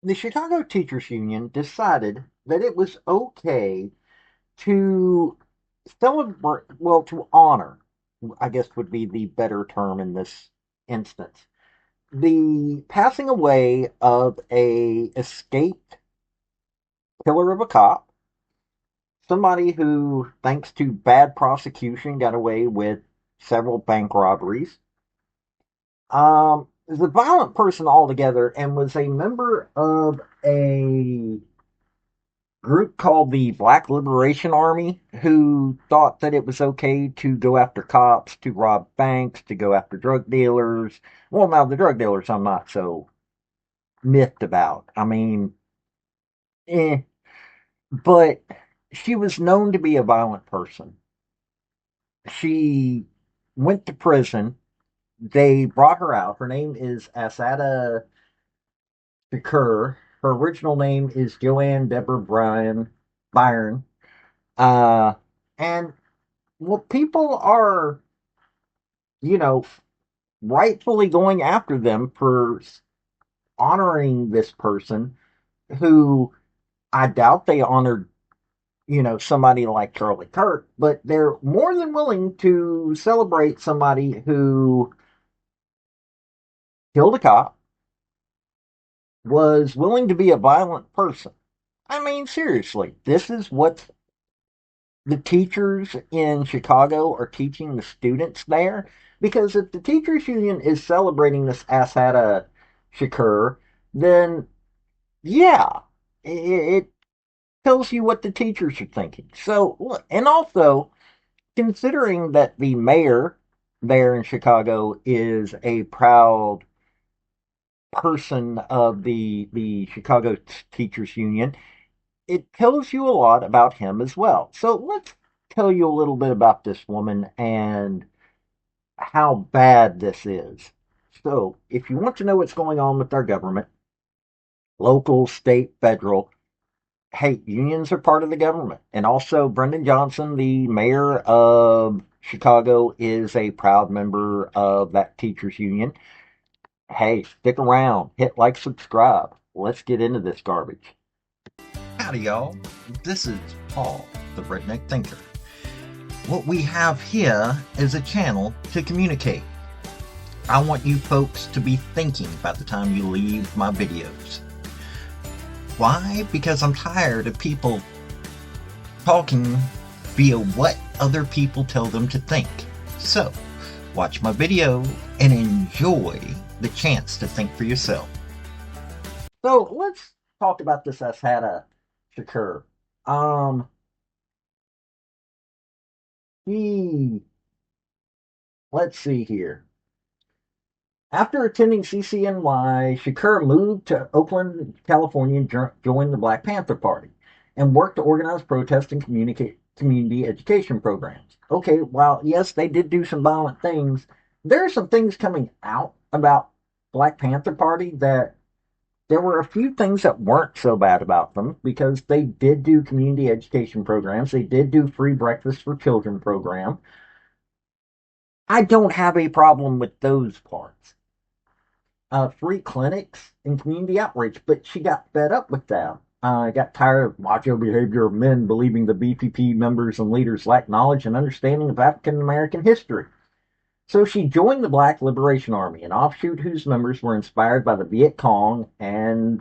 The Chicago Teachers Union decided that it was okay to celebrate, well, to honor, I guess would be the better term in this instance, the passing away of a escaped killer of a cop, somebody who, thanks to bad prosecution, got away with several bank robberies. Is a violent person altogether and was a member of a group called the Black Liberation Army who thought that it was okay to go after cops, to rob banks, to go after drug dealers. Well, now the drug dealers I'm not so miffed about. I mean, eh. But she was known to be a violent person. She went to prison. They brought her out. Her name is Asada Shakur. Her original name is Joanne Deborah Byron. Uh, and well, people are, you know, rightfully going after them for honoring this person who I doubt they honored, somebody like Charlie Kirk, but they're more than willing to celebrate somebody who killed a cop, was willing to be a violent person. I mean, seriously, this is what the teachers in Chicago are teaching the students there. Because if the teachers union is celebrating this Asada Shakur, then yeah, it tells you what the teachers are thinking. So, and also considering that the mayor there in Chicago is a proud person of the Chicago Teachers Union, it tells you a lot about him as well. So let's tell you a little bit about this woman and how bad this is. So, if you want to know what's going on with our government, local, state, federal, hey, unions are part of the government. And also, Brendan Johnson, the mayor of Chicago, is a proud member of that teachers union. Hey, stick around, hit like, subscribe. Let's get into this garbage. Howdy, y'all. This is Paul, the Redneck Thinker. What we have here is a channel to communicate. I want you folks to be thinking by the time you leave my videos. Why? Because I'm tired of people talking via what other people tell them to think. So, watch my video and enjoy the chance to think for yourself. So, let's talk about this Ashada Shakur. Um, he, let's see here. After attending CCNY, Shakur moved to Oakland, California, and joined the Black Panther Party and worked to organize protests and community education programs. Okay, while yes, they did do some violent things, there are some things coming out about Black Panther Party that there were a few things that weren't so bad about them because they did do community education programs. They did do free breakfast for children program. I don't have a problem with those parts. Free clinics and community outreach, but she got fed up with that. Got tired of macho behavior of men believing the BPP members and leaders lacked knowledge and understanding of African American history. So she joined the Black Liberation Army, an offshoot whose members were inspired by the Viet Cong and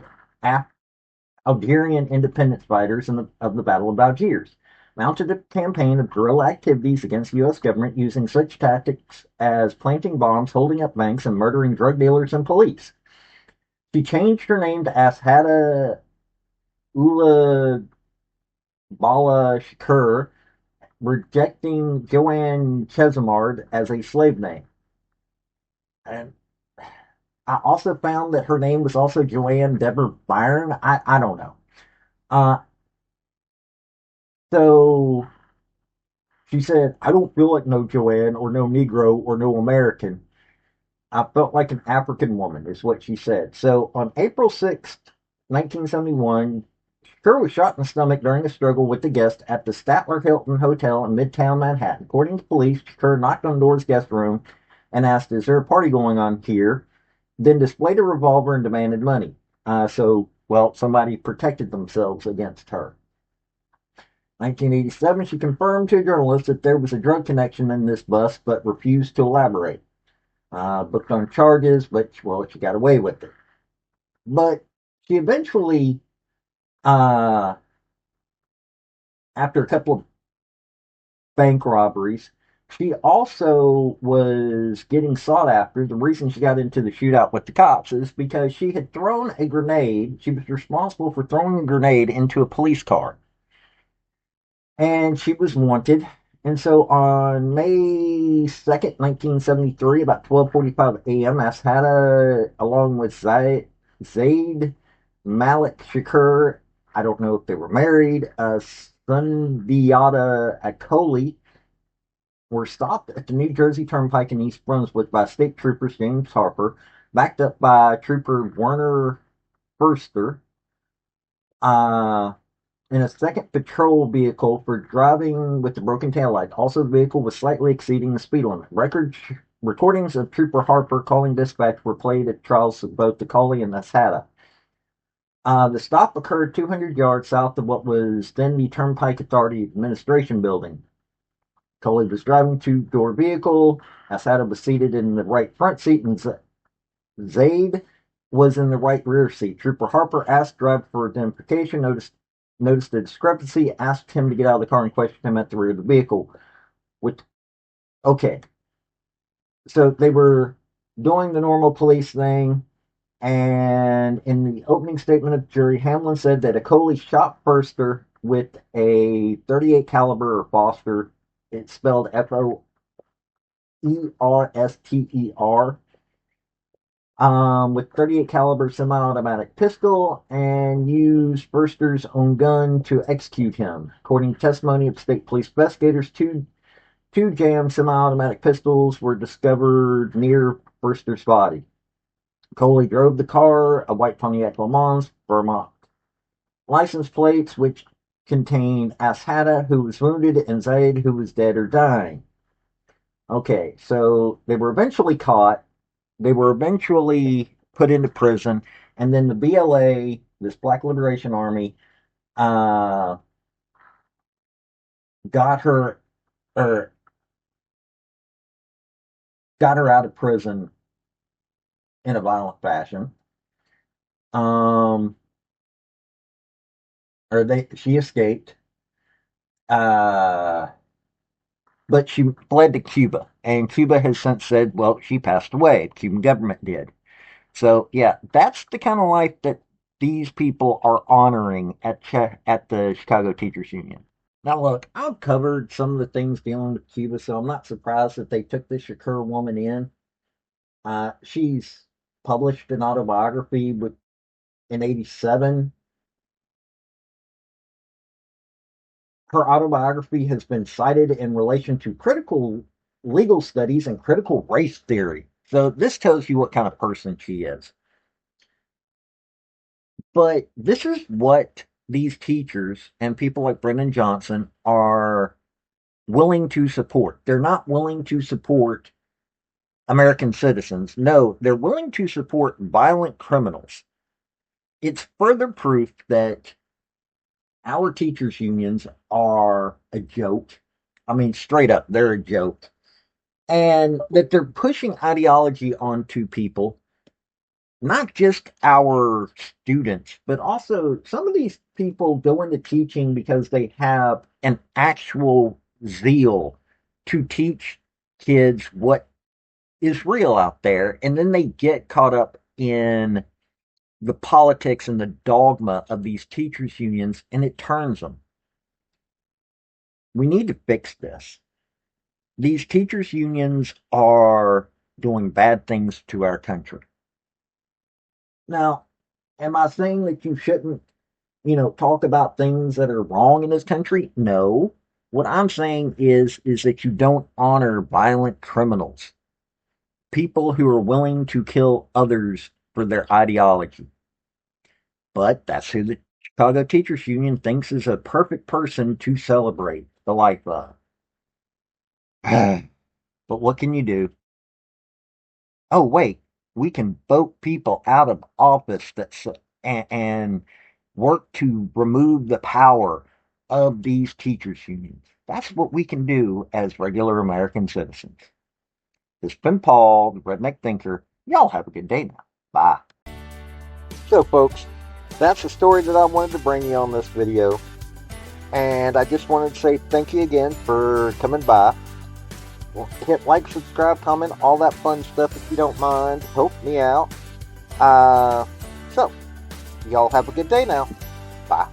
Algerian independence fighters of the Battle of Algiers, mounted a campaign of guerrilla activities against the U.S. government using such tactics as planting bombs, holding up banks, and murdering drug dealers and police. She changed her name to Ashada Ula Bala Shakur, rejecting Joanne Chesimard as a slave name. And I also found that her name was also Joanne Deborah Byron. I don't know. Uh, so she said, I don't feel like no Joanne or no Negro or no American. I felt like an African woman, is what she said. So on April 6th, 1971, Kerr was shot in the stomach during a struggle with the guest at the Statler Hilton Hotel in Midtown Manhattan. According to police, Kerr knocked on Door's guest room and asked, "Is there a party going on here?" Then displayed a revolver and demanded money. So Well, somebody protected themselves against her. 1987, she confirmed to journalists that there was a drug connection in this bust, but refused to elaborate. Booked on charges, but well, she got away with it. But she eventually, uh, after a couple of bank robberies, she also was getting sought after. The reason she got into the shootout with the cops is because she had thrown a grenade. She was responsible for throwing a grenade into a police car, and she was wanted. And so on May 2nd, 1973, about 12:45 a.m., Ashada, along with Zaid Malik Shakur, I don't know if they were married, Sundiata Akoli, were stopped at the New Jersey Turnpike in East Brunswick by state troopers James Harper, backed up by Trooper Werner Förster, uh, in a second patrol vehicle for driving with the broken taillight. Also, the vehicle was slightly exceeding the speed limit. Recordings of Trooper Harper calling dispatch were played at trials of both the Collie and the Sata. The stop occurred 200 yards south of what was then the Turnpike Authority Administration Building. Coley was driving a two-door vehicle. Asada was seated in the right front seat, and Zaid was in the right rear seat. Trooper Harper asked the driver for identification, noticed the discrepancy, asked him to get out of the car, and questioned him at the rear of the vehicle. With okay, so they were doing the normal police thing, and in the opening statement of the jury, Hamlin said that Acoli shot Förster with a 38 caliber or Foster. It's spelled Forster, with 38 caliber semi-automatic pistol, and used Förster's own gun to execute him. According to testimony of state police investigators, two jammed semi-automatic pistols were discovered near Förster's body. Coley drove the car, a white Pontiac Le Mans, Vermont. License plates, which contained Ashada, who was wounded, and Zaid, who was dead or dying. Okay, so they were eventually caught. They were eventually put into prison, and then the BLA, this Black Liberation Army, uh, got her or got her out of prison in a violent fashion. Um, or she escaped. Uh, but she fled to Cuba, and Cuba has since said, well, she passed away. The Cuban government did. So yeah, that's the kind of life that these people are honoring at the Chicago Teachers Union. Now look, I've covered some of the things dealing with Cuba, so I'm not surprised that they took this Shakur woman in. She's published an autobiography in '87. Her autobiography has been cited in relation to critical legal studies and critical race theory. So this tells you what kind of person she is. But this is what these teachers and people like Brendan Johnson are willing to support. They're not willing to support American citizens. No, they're willing to support violent criminals. It's further proof that our teachers' unions are a joke. I mean, straight up, they're a joke. And that they're pushing ideology onto people, not just our students, but also some of these people go into teaching because they have an actual zeal to teach kids what is real out there. And then they get caught up in the politics and the dogma of these teachers' unions, and it turns them. We need to fix this. These teachers' unions are doing bad things to our country. Now, am I saying that you shouldn't, talk about things that are wrong in this country? No. What I'm saying is that you don't honor violent criminals, people who are willing to kill others for their ideology. But that's who the Chicago Teachers Union thinks is a perfect person to celebrate the life of. But what can you do? Oh, wait, we can vote people out of office that and work to remove the power of these teachers' unions. That's what we can do as regular American citizens. This has been Paul, the Redneck Thinker. Y'all have a good day now. Bye. So, folks, that's the story that I wanted to bring you on this video. And I just wanted to say thank you again for coming by. Well, hit like, subscribe, comment, all that fun stuff if you don't mind. Help me out. So, y'all have a good day now. Bye.